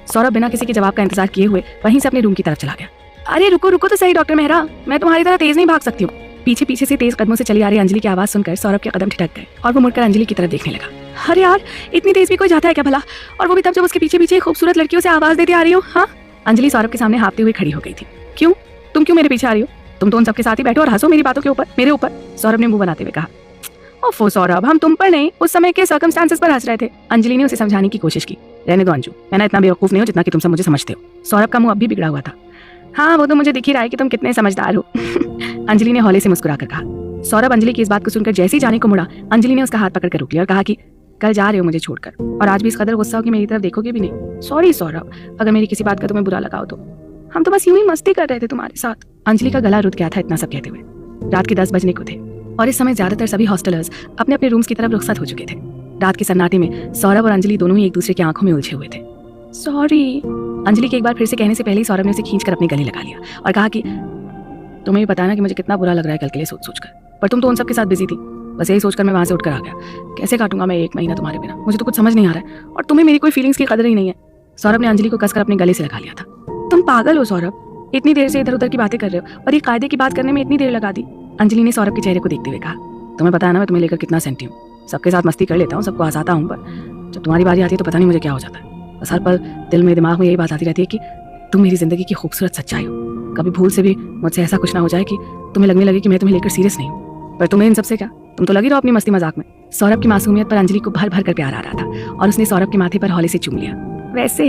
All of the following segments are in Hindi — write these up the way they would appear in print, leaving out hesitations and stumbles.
सौरभ बिना किसी के जवाब का इंतजार किए हुए वहीं से अपने रूम की तरफ चला गया। अरे रुको रुको तो सही डॉक्टर मेहरा, मैं तुम्हारी तरह तेज नहीं भाग सकती हूँ। पीछे पीछे से तेज कदमों से चली आ रही अंजलि की आवाज सुनकर सौरभ के कदम ठिठक गए और वो मुड़कर अंजलि की तरफ देखने लगा। अरे यार, इतनी तेज भी कोई जाता है क्या भला, और वो भी तब जब उसके पीछे पीछे खूबसूरत लड़कियों से आवाज देती आ रही हो। हाँ, अंजलि सौरभ के सामने हाँफते हुए खड़ी हो गई थी। क्यों, तुम क्यों मेरे पीछे आ रही हो? तुम तो उन सबके साथ ही बैठो और हंसो मेरी बातों के ऊपर, मेरे ऊपर। सौरभ ने मुंह बनाते हुए कहा। ओफो सौरभ, हम तुम पर नहीं, उस समय के सर्कमस्टांसेस पर हंस रहे थे। अंजलि ने उसे समझाने की कोशिश की। रहने दो अंजू, मैं ना इतना बेवकूफ नहीं हूँ जितना कि तुम सब मुझे समझते हो। सौरभ का मुंह अब भी बिगड़ा हुआ था। हाँ, वो तो मुझे दिख ही रहा है कि तुम कितने समझदार हो। अंजलि ने हौले से मुस्कुराकर कहा। सौरभ अंजलि की इस बात को सुनकर जैसे ही जाने को मुड़ा, अंजलि ने उसका हाथ पकड़कर रोक लिया और कहा कि कल जा रहे हो मुझे छोड़कर, और आज भी इस कदर गुस्सा हो कि मेरी तरफ देखोगे भी नहीं। सॉरी सौरभ, अगर मेरी किसी बात का तुम्हें बुरा लगा हो तो। हम तो बस यूं ही मस्ती कर रहे थे तुम्हारे साथ। अंजलि का गला रुक गया था इतना सब कहते हुए। रात के 10 बजने को थे और इस समय ज्यादातर सभी हॉस्टलर्स अपने अपने रूम्स की तरफ रुखसत हो चुके थे। रात के सन्नाटे में सौरभ और अंजलि दोनों ही एक दूसरे की आंखों में उलझे हुए थे। सॉरी, अंजलि के एक बार फिर से कहने से पहले ही सौरभ ने उसे खींचकर अपने गले लगा लिया और कहा कि तुम्हें भी पता ना कि मुझे कितना बुरा लग रहा है कल के लिए सोच सोचकर, पर तुम तो उन सबके साथ बिजी थी। बस यही सोचकर मैं वहां से उठकर आ गया। कैसे काटूंगा मैं 1 महीना तुम्हारे बिना, मुझे तो कुछ समझ नहीं आ रहा है, और तुम्हें मेरी कोई फीलिंग्स की कदर ही नहीं है। सौरभ ने अंजलि को कसकर अपने गले से लगा लिया था। तुम पागल हो सौरभ, इतनी देर से इधर उधर की बातें कर रहे हो और ये कायदे की बात करने में इतनी देर लगा दी। अंजलि ने सौरभ के चेहरे को देखते हुए कहा। तुम्हें पता है ना मैं तुम्हें लेकर कितना सेंटी हूँ। सबके साथ मस्ती कर लेता हूँ, सबको हंसाता हूँ, पर जब तुम्हारी बारी आती है तो पता नहीं मुझे क्या हो जाता है। बस हर पल दिल में दिमाग में यही बात आती रहती है कि तुम मेरी जिंदगी की खूबसूरत सच्चाई हो। कभी भूल से भी मुझसे ऐसा कुछ ना हो जाए कि तुम्हें लगने लगे कि मैं तुम्हें लेकर सीरियस नहीं हूँ, पर तुम्हें इन सबसे क्या, तुम तो लगी रहो अपनी मस्ती मजाक में। सौरभ की मासूमियत पर अंजलि को भर भर कर प्यार आ रहा था और उसने सौरभ के माथे पर हौले से चूम लिया। वैसे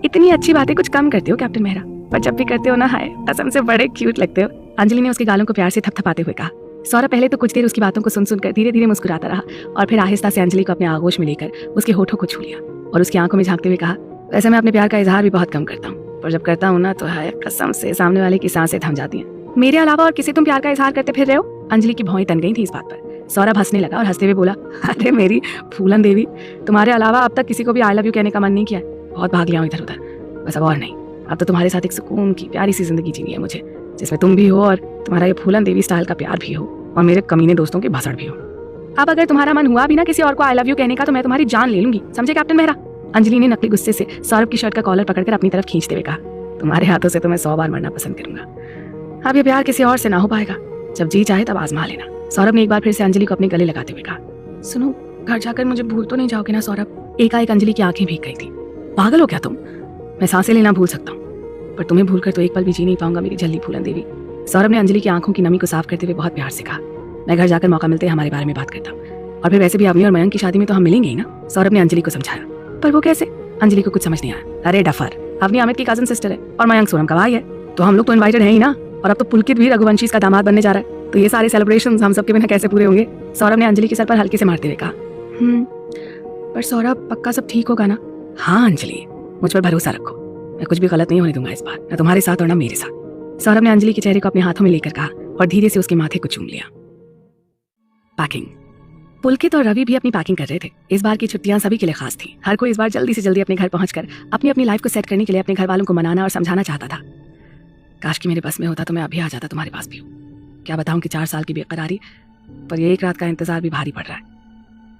इतनी अच्छी बातें कुछ कम करते हो कैप्टन मेहरा, पर जब भी करते हो ना, हाय कसम से बड़े क्यूट लगते हो। अंजलि ने उसके गालों को प्यार से थपथपाते हुए कहा। सौरभ पहले तो कुछ देर उसकी बातों को सुन सुनकर धीरे धीरे मुस्कुराता रहा और फिर आहिस्ता से अंजलि को अपने आगोश में लेकर उसके होठों को छू लिया और उसकी आंखों में झांकते हुए कहा। वैसे मैं अपने प्यार का इजहार भी बहुत कम करता हूँ, पर जब करता हूँ ना तो हाय कसम से सामने वाले की सांसें थम जाती हैं। मेरे अलावा और किसी तुम प्यार का इजहार करते फिर रहे हो? अंजलि की भौएं तन गई थी इस बात पर। सौरभ हंसने लगा और हंसते हुए बोला, अरे मेरी फूलन देवी, तुम्हारे अलावा अब तक किसी को भी आई लव यू कहने का मन नहीं किया। बहुत भाग लिया हूँ इधर उधर, बस अब और नहीं। अब तो तुम्हारे साथ एक सुकून की प्यारी सी जिंदगी जीनी है मुझे, जिसमें तुम भी हो और तुम्हारा ये फूलन देवी स्टाइल का प्यार भी हो और मेरे कमीने दोस्तों की भसड़ भी हो। अब अगर तुम्हारा मन हुआ भी ना किसी और को आई लव यू कहने का तो मैं तुम्हारी जान ले लूंगी, समझे कैप्टन मेहरा? अंजलि ने नकली गुस्से से सौरभ की शर्ट का कॉलर पकड़कर अपनी तरफ खींचते हुए कहा। तुम्हारे हाथों से तो मैं 100 बार मरना पसंद करूंगा। अब ये प्यार किसी और से ना हो पाएगा, जब जी चाहे तब आजमा लेना। सौरभ ने एक बार फिर से अंजलि को अपने गले लगाते हुए कहा। सुनो, घर जाकर मुझे भूल तो नहीं जाओगे ना सौरभ? एकाएक अंजलि की आंखें भीग गई थी। पागल हो क्या तुम? मैं सांसें लेना भूल सकता हूँ, पर तुम्हें भूलकर तो एक पल भी जी नहीं पाऊंगा मेरी झल्ली फूलन देवी। सौरभ ने अंजलि की आंखों की नमी को साफ करते हुए बहुत प्यार से कहा। मैं घर जाकर मौका मिलते ही हमारे बारे में बात करता हूँ, और फिर वैसे भी अवनी और मयंक की शादी में तो हम मिलेंगे ही ना। सौरभ ने अंजलि को समझाया। पर वो कैसे? अंजलि को कुछ समझ नहीं आया। अरे डफर, अवनी अमित की कजन सिस्टर है और मयंक सोनम का भाई है, तो हम लोग तो इनवाइटेड है ही ना। और अब तो पुलकित भी रघुवंशी का दामाद बनने जा रहा है, तो ये सारे सेलिब्रेशंस हम सबके बिना कैसे पूरे होंगे? सौरभ ने अंजलि के सर पर हल्के से मारते हुए कहा। पर सौरभ पक्का सब ठीक होगा ना? हाँ अंजलि, मुझ पर भरोसा रखो, मैं कुछ भी गलत नहीं होने दूंगा इस बार, ना तुम्हारे साथ और ना मेरे साथ। सौरभ ने अंजलि के चेहरे को अपने हाथों में लेकर कहा और धीरे से उसके माथे को चूम लिया। पैकिंग। पुलकित और रवि भी अपनी पैकिंग कर रहे थे। इस बार की छुट्टियां सभी के लिए खास थी। हर कोई इस बार जल्दी से जल्दी अपने घर पहुंचकर अपनी अपनी लाइफ को सेट करने के लिए अपने घर वालों को मनाना और समझाना चाहता था। काश कि मेरे बस में होता तो मैं अभी आ जाता तुम्हारे पास भी हूँ। क्या बताऊं कि 4 साल की बेकरारी, पर ये एक रात का इंतजार भी भारी पड़ रहा है।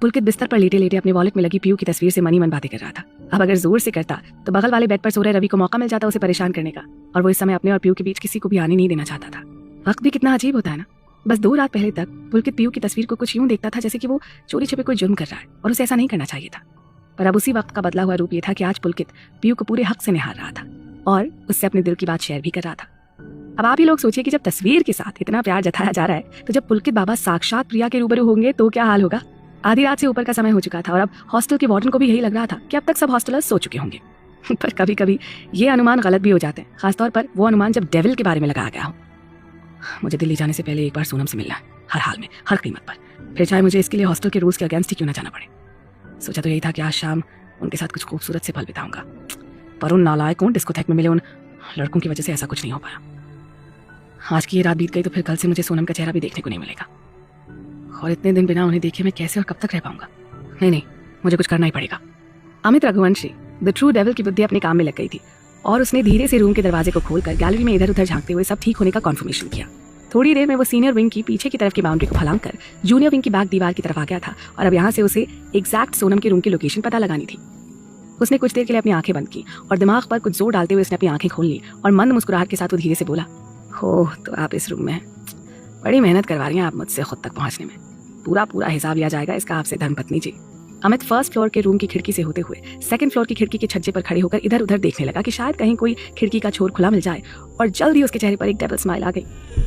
पुलकित बिस्तर पर लेटे लेटे अपने वॉलेट में लगी पीयू की तस्वीर से मन ही मन बातें कर रहा था। अब अगर जोर से करता तो बगल वाले बेड पर सो रहे रवि को मौका मिल जाता उसे परेशान करने का, और वो इस समय अपने और पीयू के बीच किसी को भी आने नहीं देना चाहता था। वक्त भी कितना अजीब होता है ना। बस 2 रात पहले तक पुलकित पीयू की तस्वीर को कुछ यूं देखता था जैसे कि वो चोरी छिपे कोई जुर्म कर रहा है, और उसे ऐसा नहीं करना चाहिए था। पर अब उसी वक्त का बदला हुआ रूप ये था कि आज पुलकित पीयू को पूरे हक से निहार रहा था और उससे अपने दिल की बात शेयर भी कर रहा था। अब आप ही लोग सोचिए कि जब तस्वीर के साथ इतना प्यार जताया जा रहा है, तो जब पुलकित बाबा साक्षात प्रिया के रूबरू होंगे तो क्या हाल होगा। आधी रात से ऊपर का समय हो चुका था और अब हॉस्टल के वार्डन को भी यही लग रहा था कि अब तक सब हॉस्टलर्स सो चुके होंगे। पर कभी कभी ये अनुमान गलत भी हो जाते हैं, खासतौर पर वो अनुमान जब डेविल के बारे में लगाया गया हो। मुझे दिल्ली जाने से पहले एक बार सोनम से मिलना है, हर हाल में, हर कीमत पर, फिर चाहे मुझे इसके लिए हॉस्टल के रूल्स के अगेंस्ट ही क्यों ना जाना पड़े। सोचा तो यही था कि आज शाम उनके साथ कुछ खूबसूरत से पल बिताऊंगा, पर उन नालायकों डिस्कोथेक में मिले उन लड़कों की वजह से ऐसा कुछ नहीं हो पाया। आज की ये रात बीत गई तो फिर कल से मुझे सोनम का चेहरा भी देखने को नहीं मिलेगा, और इतने दिन बिना उन्हें देखे मैं कैसे और कब तक रह पाऊंगा। नहीं, मुझे कुछ करना ही पड़ेगा। Amit Raghuvanshi the true devil की बुद्धि अपने काम में लग गई थी और उसने धीरे से रूम के दरवाजे को खोलकर गैलरी में इधर उधर झांकते हुए सब ठीक होने का कॉन्फर्मेशन किया। थोड़ी देर में वो सीनियर विंग की पीछे की तरफ की बाउंड्री को फलांग कर जूनियर विंग की बैक दीवार की तरफ आ गया था और अब यहाँ से उसे एग्जैक्ट सोनम के रूम की लोकेशन पता लगानी थी। उसने कुछ देर के लिए अपनी आंखें बंद की और दिमाग पर कुछ जोर डालते हुए उसने अपनी आंखें खोल ली और मंद मुस्कुराहट के साथ वो धीरे से बोला, हो तो आप इस रूम में बड़ी मेहनत करवा रही हैं आप मुझसे खुद तक पहुंचने में। पूरा पूरा हिसाब लिया जाएगा इसका आपसे धर्मपत्नी जी। अमित फर्स्ट फ्लोर के रूम की खिड़की से होते हुए सेकंड फ्लोर की खिड़की के छज्जे पर खड़े होकर इधर उधर देखने लगा कि शायद कहीं कोई खिड़की का छोर खुला मिल जाए, और जल्द ही उसके चेहरे पर एक डबल स्माइल आ गई।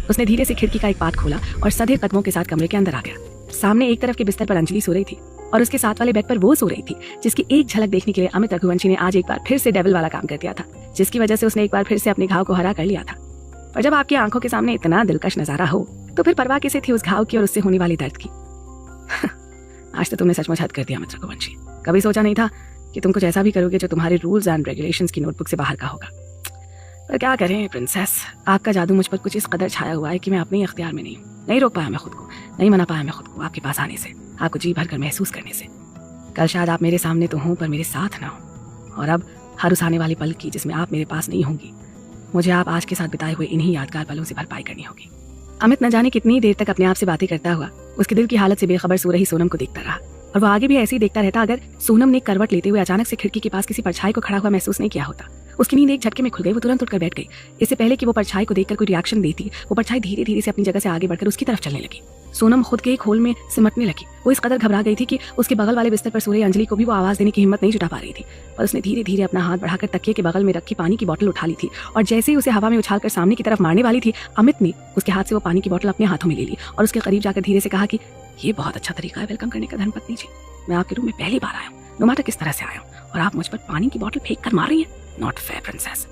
उसने धीरे से खिड़की का एक पार्ट खोला और सधे कदमों के साथ कमरे के अंदर आ गया। सामने एक तरफ के बिस्तर पर अंजलि सो रही थी और उसके साथ वाले बेड पर वो सो रही थी, जिसकी एक झलक देखने के लिए अमित रघुवंशी ने आज एक बार फिर से डेविल वाला काम कर दिया था, जिसकी वजह से उसने एक बार फिर से अपने घाव को हरा कर लिया था। पर जब आपकी आंखों के सामने इतना दिलकश नजारा हो तो फिर परवाह किसे थी उस घाव की और उससे होने वाली दर्द की। आज तो तुमने सचमुच हद कर दिया अमित रघुवंशी। कभी सोचा नहीं था कि तुम कुछ ऐसा भी करोगे जो तुम्हारे रूल्स एंड रेगुलेशंस की नोटबुक से बाहर का होगा। पर क्या करें प्रिंसेस, आपका जादू मुझ पर कुछ इस कदर छाया हुआ है कि मैं अपने इख्तियार में नहीं हूँ। नहीं रोक पाया मैं खुद को, नहीं मना पाया मैं खुद को आपके पास आने से, आपको जी भर कर महसूस करने से। कल शायद आप मेरे सामने तो हों पर मेरे साथ ना हो, और अब हर उस आने वाली पल की जिसमें आप मेरे पास नहीं होंगी, मुझे आप आज के साथ बिताए हुए इन्हीं यादगार पलों से भरपाई करनी होगी। अमित न जाने कितनी देर तक अपने आप से बातें करता हुआ उसके दिल की हालत से बेखबर सो रही सोनम को देखता रहा, और वो आगे भी ऐसे ही देखता रहता अगर सोनम ने करवट लेते हुए अचानक से खिड़की के पास किसी परछाई को खड़ा हुआ महसूस नहीं किया होता। उसकी नींद एक झटके में खुल गई। वो तुरंत उठकर बैठ गई। इससे पहले कि वो परछाई को देखकर कोई रिएक्शन देती, वो परछाई धीरे धीरे से अपनी जगह से आगे बढ़कर उसकी तरफ चलने लगी। सोनम खुद के एक होल में सिमटने लगी। वो इस कदर घबरा गई थी कि उसके बगल वाले बिस्तर पर सो रही अंजलि को भी वो आवाज देने की हिम्मत नहीं जुटा पा रही थी। पर उसने धीरे धीरे अपना हाथ बढ़ाकर तकिए के बगल में रखी पानी की बोतल उठा ली थी, और जैसे ही उसे हवा में उछालकर सामने की तरफ मारने वाली थी, अमित ने उसके हाथ से वो पानी की बोतल अपने हाथों में ले ली और उसके करीब जाकर धीरे से कहा कि ये बहुत अच्छा तरीका है वेलकम करने का धर्मपत्नी जी। मैं आपके रूम में पहली बार आया हूँ, नो मैटर किस तरह से आया हूँ, और आप मुझ पर पानी की बोतल फेंक कर मार रही हैं। Not fair princess.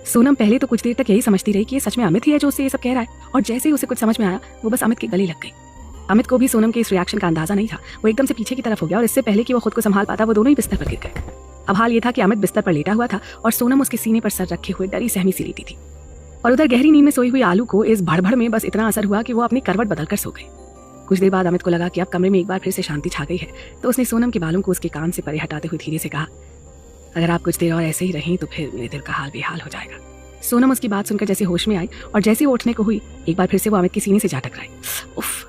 सोनम पहले तो कुछ देर तक यही समझती रही कि ये सच में अमित ही है जो उससे ये सब कह रहा है, और जैसे ही उसे कुछ समझ में आया वो बस अमित के गले लग गई। अमित को भी सोनम के इस रिएक्शन का अंदाजा नहीं था। वो एकदम से पीछे की तरफ हो गया और इससे पहले कि वो खुद को संभाल पाता वो दोनों ही बिस्तर पर गिर गए। अब हाल ये था कि अमित बिस्तर पर लेटा हुआ था और सोनम उसके सीने पर सर रखे हुए डरी सहमी सी लेटी थी, और उधर गहरी नींद में सोई हुई आलू को इस भड़बड़ में बस इतना असर हुआ कि वो अपनी करवट बदलकर सो गई। कुछ देर बाद अमित को लगा कि अब कमरे में एक बार फिर से शांति छा गई है, तो उसने सोनम के बालों को उसके कान से परे हटाते हुए धीरे से कहा, अगर आप कुछ देर और ऐसे ही रहें तो फिर मेरे दिल का हाल बेहाल हो जाएगा। सोनम उसकी बात सुनकर जैसे होश में आई और जैसे ही उठने को हुई एक बार फिर से वो अमित के सीने से जा टकराई। उफ।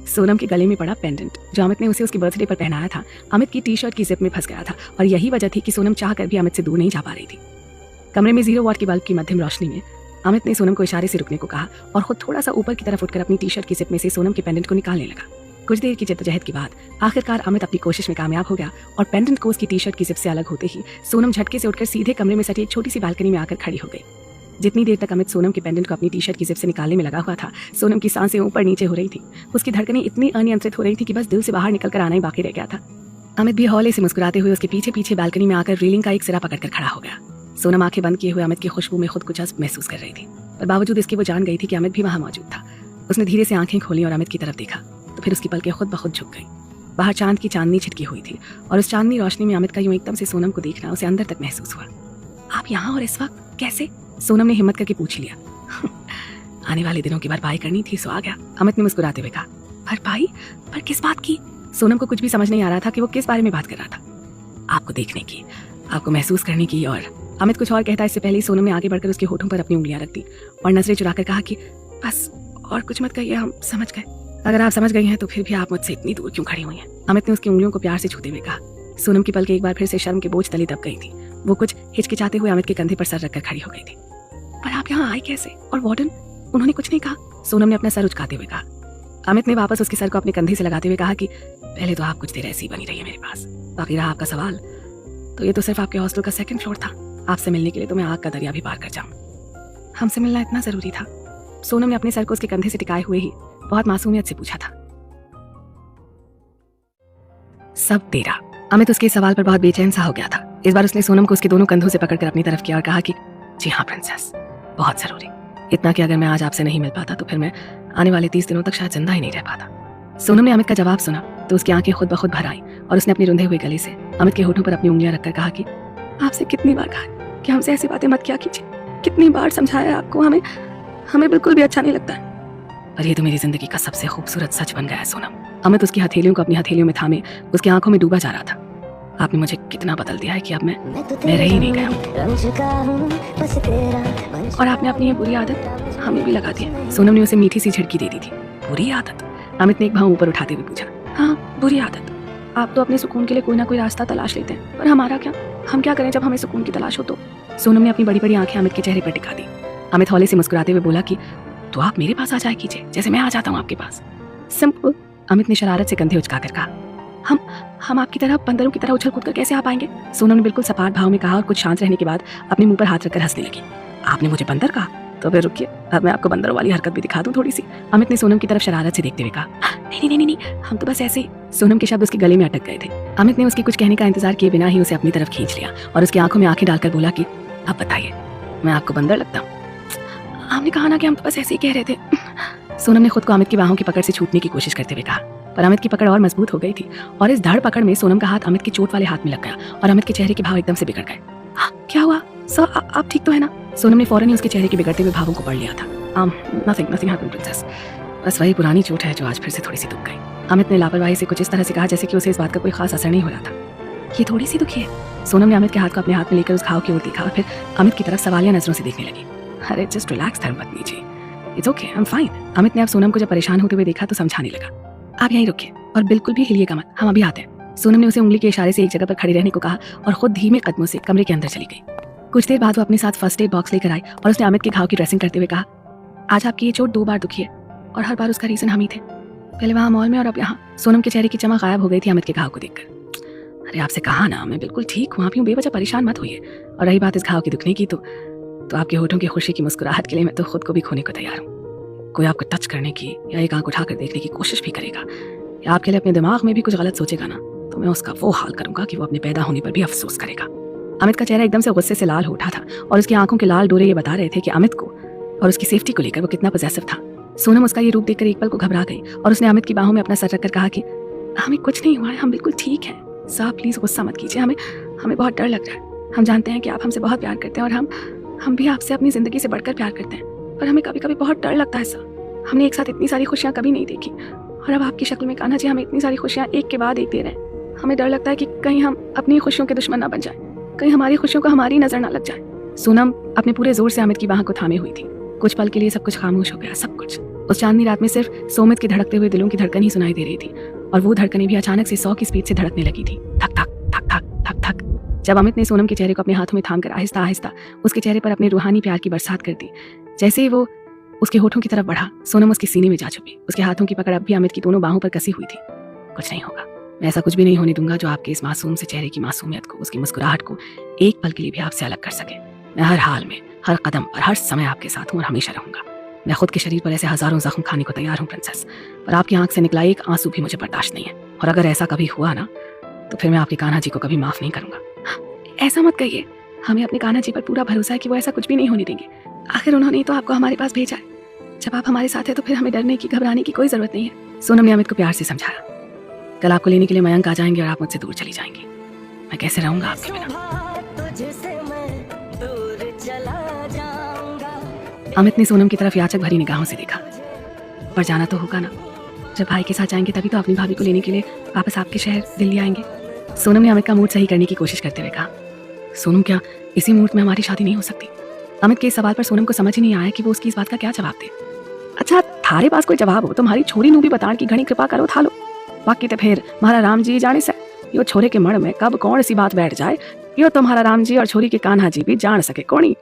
सोनम के गले में पड़ा पेंडेंट जो अमित ने उसे उसके बर्थडे पर पहनाया था अमित की टी शर्ट की जिप में फंस गया था, और यही वजह थी कि सोनम चाहकर भी अमित से दूर नहीं जा पा रही थी। कमरे में 0 वॉट की बल्ब की मध्यम रोशनी में अमित ने सोनम को इशारे से रुकने को कहा और खुद थोड़ा सा ऊपर की तरफ उठकर अपनी टी शर्ट की जिप में से सोनम के पेंडेंट को निकालने लगा। कुछ देर की जद्दोजहद के बाद आखिरकार अमित अपनी कोशिश में कामयाब हो गया और पेंडेंट को उसकी टी शर्ट की जिप से अलग होते ही सोनम झटके से उठकर सीधे कमरे में सटी एक छोटी सी बालकनी में आकर खड़ी हो गई। जितनी देर तक अमित सोनम के पेंडेंट को अपनी टी शर्ट की जिप से निकालने में लगा हुआ था, सोनम की सांसें ऊपर नीचे हो रही थी। उसकी धड़कनें इतनी अनियंत्रित हो रही थी कि बस दिल से बाहर निकलकर आना ही बाकी रह गया था। अमित भी हौले से मुस्कुराते हुए उसके पीछे पीछे बालकनी में आकर रेलिंग का एक सिरा पकड़कर खड़ा हो गया। सोनम आंखें बंद किए हुए अमित की खुशबू में खुद कुछ जज्ब महसूस कर रही थी, पर बावजूद इसके वो जान गई थी कि अमित भी वहां मौजूद था। उसने धीरे से आंखें खोली और अमित की तरफ देखा, तो फिर उसकी पलकें खुद ब खुद झुक गई। बाहर चांद की चांदनी छिटकी हुई थी और उस चांदनी रोशनी में अमित का यूं एकदम से सोनम को देखना उसे अंदर तक महसूस हुआ। आप यहाँ और इस वक्त कैसे? सोनम ने हिम्मत करके पूछ लिया। आने वाले दिनों की भरपाई करनी थी सो आ गया, अमित ने मुस्कुराते हुए कहा। भरपाई? पर किस बात की? सोनम को कुछ भी समझ नहीं आ रहा था कि वो किस बारे में बात कर रहा था। आपको देखने की, आपको महसूस करने की। और अमित कुछ और कहता इससे पहले ही सोनम ने आगे बढ़कर उसके होठों पर अपनी उंगलियां रख दी और नजरें चुराकर कहा कि बस और कुछ मत कहिए, हम समझ गए। अगर आप समझ गई हैं तो फिर भी आप मुझसे इतनी दूर क्यों खड़ी हुई हैं? अमित ने उसकी उंगलियों को प्यार से छूते हुए कहा। सोनम की पलकें एक बार फिर से शर्म के बोझ तले दब गई थी। वो कुछ हिचकिचाते हुए अमित के कंधे पर सर रखकर खड़ी हो गई थी। पर आप यहाँ आए कैसे? और वार्डन, उन्होंने कुछ नहीं कहा? सोनम ने अपना सर उचकाते हुए कहा। अमित ने वापस उसके सर को अपने कंधे से लगाते हुए कहा कि पहले तो आप कुछ देर ऐसी बनी रही है मेरे पास, बाकी रहा आपका सवाल तो ये तो सिर्फ आपके हॉस्टल का 2nd फ्लोर था। आपसे मिलने के लिए तो मैं आग का दरिया भी पार कर जाऊं। हमसे मिलना इतना जरूरी था? सोनम ने अपने सर को उसके कंधे से टिकाए हुए ही बहुत मासूमियत से पूछा था। सब तेरा। अमित उसके सवाल पर बहुत बेचैन सा हो गया था। इस बार उसने सोनम को उसके दोनों कंधों से पकड़कर अपनी तरफ किया और कहा कि जी हाँ प्रिंसेस, बहुत जरूरी। इतना कि अगर मैं आज आपसे नहीं मिल पाता तो फिर मैं आने वाले 30 दिनों तक शायद जिंदा ही नहीं रह पाता। सोनम ने अमित का जवाब सुना तो उसकी आंखें खुद ब खुद भर आई और उसने अपने रुंधे हुए गले से अमित के होठों पर अपनी उंगलियां रखकर कहा कि आपसे कितनी बार कहा कि हमसे ऐसी बातें मत किया कीजिए, कितनी बार समझाया आपको, हमें बिल्कुल भी अच्छा नहीं लगता है। पर ये तो मेरी जिंदगी का सबसे खूबसूरत सच बन गया है सोनम। अमित उसकी हथेलियों को अपनी हथेलियों में थामे उसकी आंखों में डूबा जा रहा था। आपने मुझे कितना बदल दिया है कि अब मैं रह ही नहीं गया हूँ, और आपने अपनी ये बुरी आदत हमें भी लगा दी है। सोनम ने उसे मीठी सी झिड़की दे दी थी। बुरी आदत? अमित ने एक भाव ऊपर उठाते हुए पूछा। हाँ, बुरी आदत। आप तो अपने सुकून के लिए कोई ना कोई रास्ता तलाश लेते हैं, पर हमारा क्या? हम क्या करें जब हमें सुकून की तलाश हो तो। सोनम ने अपनी बड़ी बड़ी आंखें अमित के चेहरे पर टिका दी। अमित हौले से मुस्कुराते हुए बोला कि तो आप मेरे पास आ जाए कीजिए, जैसे मैं आ जाता हूँ आपके पास। सिंपल। अमित ने शरारत से कंधे उचकाकर कहा। हम आपकी तरह बंदरों की तरह उछल कूद कर कैसे आ पाएंगे? सोनम ने बिल्कुल सपाट भाव में कहा और कुछ शांत रहने के बाद अपने मुंह पर हाथ रखकर हंसने लगी। आपने मुझे बंदर कहा? तो फिर रुकिए, अब मैं आपको बंदरों वाली हरकत भी दिखा दूं थोड़ी सी। अमित ने सोनम की तरफ शरारत से देखते हुए कहा। नहीं नहीं नहीं नहीं, हम तो बस ऐसे ही। सोनम के शब्द उसके गले में अटक गए थे। अमित ने उसके कुछ कहने का इंतजार किए बिना ही उसे अपनी तरफ खींच लिया और उसकी आंखों में आंखें डालकर बोला कि अब बताइए, मैं आपको बंदर लगता हूँ? हमने कहा ना कि हम तो बस ऐसे ही कह रहे थे। सोनम ने खुद को अमित की बाहों की पकड़ से छूटने की कोशिश करते हुए कहा, पर अमित की पकड़ और मजबूत हो गई थी और इस धड़ पकड़ में सोनम का हाथ अमित की चोट वाले हाथ में लग गया और अमित के चेहरे के भाव एकदम से बिगड़ गए। क्या हुआ सर, आप ठीक तो है ना? सोनम ने फौरन ही उसके चेहरे के बिगड़ते हुए भावों को पढ़ लिया था। नथिंग नथिंग हैपेंड प्रिंसेस, बस वही पुरानी चोट है जो आज फिर से थोड़ी सी दुख गई। अमित ने लापरवाही से कुछ इस तरह से कहा जैसे कि उसे इस बात का कोई खास असर नहीं हो रहा था। ये थोड़ी सी दुखी है। सोनम ने अमित के हाथ को अपने हाथ में लेकर उस घाव की ओर देखा और फिर अमित की तरफ सवालिया नजरों से देखने लगी। अरे जस्ट रिलैक्स धर्मपत्नी जी, it's okay, I am fine. Amit ने अब सोनम को जब परेशान होते हुए देखा तो समझाने लगा। आप यहीं रुकिए और बिल्कुल भी हिलिएगा मत, हम अभी आते हैं। सोनम ने उसे उंगली के इशारे से एक जगह पर खड़े रहने को कहा और खुद धीमे कदमों से कमरे के अंदर चली गई। कुछ देर बाद वो अपने साथ फर्स्ट एड बॉक्स लेकर आई और उसने अमित के घाव की ड्रेसिंग करते हुए कहा, आज आपकी ये चोट 2 बार दुखी है और हर बार उसका रीजन हम ही थे। पहले वहाँ मॉल में और अब यहाँ। सोनम के चेहरे की चमक गायब हो गई थी अमित के घाव को देखकर। अरे आपसे कहा ना, मैं बिल्कुल ठीक हूँ, आप यूँ बेवजह परेशान मत होइए। और रही बात इस घाव की दुखने की तो आपके होठों की खुशी की मुस्कुराहट के लिए मैं तो खुद को भी खोने को तैयार हूँ। कोई आपको टच करने की या एक आंख उठाकर देखने की कोशिश भी करेगा या आपके लिए अपने दिमाग में भी कुछ गलत सोचेगा ना, तो मैं उसका वो हाल करूंगा कि वो अपने पैदा होने पर भी अफसोस करेगा। अमित का चेहरा एकदम से गुस्से से लाल हो उठा था और उसकी आंखों के लाल डोरे ये बता रहे थे कि अमित को और उसकी सेफ्टी को लेकर वो कितना पॉसेसिव था। सोनम उसका ये रूप देखकर एक पल को घबरा गई और उसने अमित की बाहों में अपना सर रखकर कहा कि हमें कुछ नहीं हुआ है, हम बिल्कुल ठीक हैं। साहब प्लीज गुस्सा मत कीजिए, हमें बहुत डर लग रहा है। हम जानते हैं कि आप हमसे बहुत प्यार करते हैं और हम भी आपसे अपनी जिंदगी से बढ़कर प्यार करते हैं, पर हमें कभी कभी बहुत डर लगता है सर। हमने एक साथ इतनी सारी खुशियाँ कभी नहीं देखी और अब आपकी शक्ल में कान्हा जी हमें इतनी सारी खुशियाँ एक के बाद एक दे रहे हैं। हमें डर लगता है कि कहीं हम अपनी खुशियों के दुश्मन ना बन जाए, कहीं हमारी खुशियों को हमारी नजर ना लग जाए। सोनम अपने पूरे जोर से अमित की बाह को थामे हुई थी। कुछ पल के लिए सब कुछ खामोश हो गया, सब कुछ। उस चांदनी रात में सिर्फ सोमित के धड़कते हुए दिलों की धड़कन ही सुनाई दे रही थी और वो धड़कनें भी अचानक से 100 की स्पीड से धड़कने लगी थी। थक थक थक थक थक थक। जब अमित ने सोनम के चेहरे को अपने हाथों में थामकर आहिस्ता आहिस्ता उसके चेहरे पर अपने रूहानी प्यार की बरसात कर दी, जैसे ही वो उसके होठों की तरफ बढ़ा, सोनम उसके सीने में जा छुपी। उसके हाथों की पकड़ अब भी अमित की दोनों बाहों पर कसी हुई थी। कुछ नहीं होगा, मैं ऐसा कुछ भी नहीं होने दूंगा जो आपके इस मासूम से चेहरे की मासूमियत को, उसकी मुस्कुराहट को एक पल के लिए भी आपसे अलग कर सके। मैं हर हाल में, हर कदम और हर समय आपके साथ हूँ और हमेशा रहूंगा। मैं खुद के शरीर पर ऐसे हजारों जख्म खाने को तैयार हूँ प्रिंसेस, पर आपकी आंख से निकला एक आंसू भी मुझे बर्दाश्त नहीं है और अगर ऐसा कभी हुआ ना तो फिर मैं आपके कान्हा जी को कभी माफ नहीं करूंगा। ऐसा मत कहिए, हमें अपने कान्हा जी पर पूरा भरोसा है कि वो ऐसा कुछ भी नहीं होने देंगे। आखिर उन्होंने तो आपको हमारे पास भेजा है। जब आप हमारे साथ हैं तो फिर हमें डरने की, घबराने की कोई जरूरत नहीं है। सोनम ने अमित को प्यार से समझाया। कल आपको लेने के लिए मयंक आ जाएंगे और आप मुझसे दूर चली जाएंगी। मैं कैसे रहूंगा आपके बिना? अमित ने सोनम की तरफ याचक भरी निगाहों से देखा। पर जाना तो होगा ना, जब भाई के साथ जाएंगे तभी तो अपनी भाभी को लेने के लिए वापस आपके शहर दिल्ली आएंगे। सोनम ने अमित का मूड सही करने की कोशिश करते हुए कहा। सोनम, क्या इसी मुहूर्त में हमारी शादी नहीं हो सकती? अमित के इस सवाल पर सोनम को समझ ही नहीं आया कि वो उसकी इस बात का क्या जवाब दे। अच्छा, थारे पास कोई जवाब हो तुम्हारी छोरी नू भी बताण की घणी कृपा करो थालो। बाकी तो फिर महारा राम जी जाने से यो छोरे के मण में कब कौन सी बात बैठ जाए, यो तुम्हारा राम जी और छोरी के कान्हा जी भी जान सके कोनी।